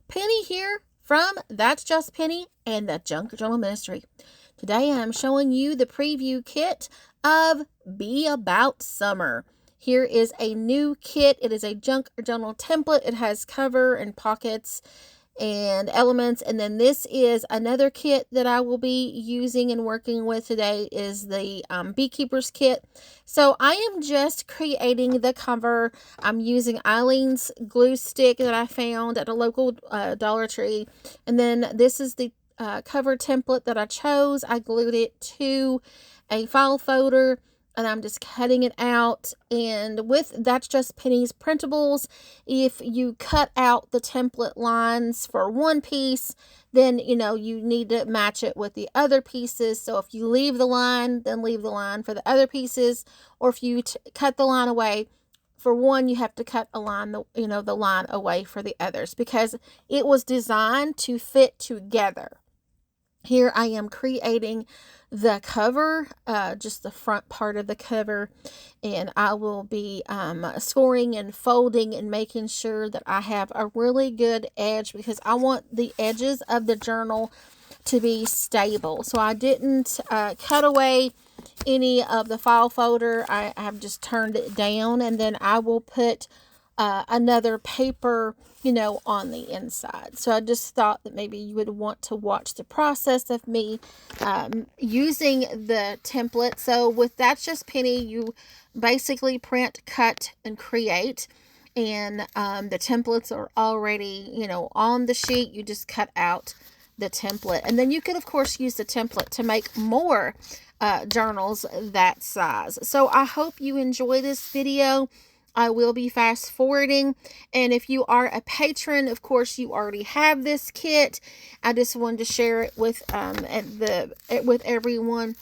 Penny here from That's Just Penny and the Junk Journal Ministry. Today I'm showing you the preview kit of Be About Summer. Here is a new kit. It is a junk journal template. It has cover and pockets and elements, and then this is another kit that I will be using and working with today is the beekeeper's kit. So I am just creating the cover. I'm using Eileen's glue stick that I found at a local Dollar Tree, and then this is the cover template that I chose. I glued it to a file folder, and I'm just cutting it out. And with That's Just Penny's printables, if you cut out the template lines for one piece, then you need to match it with the other pieces. So if you leave the line, then leave the line for the other pieces, or if you cut the line away for one, you have to cut a line, the line away for the others, because it was designed to fit together. Here I am creating the cover, just the front part of the cover, and I will be scoring and folding and making sure that I have a really good edge, because I want the edges of the journal to be stable. So I didn't cut away any of the file folder. I have just turned it down, and then I will put another paper, on the inside. So I just thought that maybe you would want to watch the process of me using the template. So with That's Just Penny, you basically print, cut, and create. And the templates are already, on the sheet. You just cut out the template. And then you could, of course, use the template to make more journals that size. So I hope you enjoy this video. I will be fast forwarding, and if you are a patron, of course you already have this kit. I just wanted to share it with with everyone.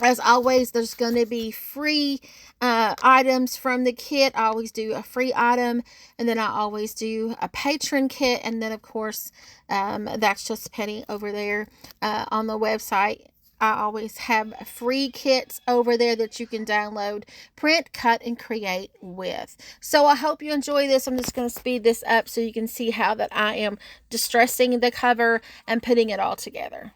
As always, there's going to be free items from the kit. I always do a free item, and then I always do a patron kit, and then of course That's Just Penny over there on the website. I always have free kits over there that you can download, print, cut, and create with. So I hope you enjoy this. I'm just going to speed this up so you can see how that I am distressing the cover and putting it all together.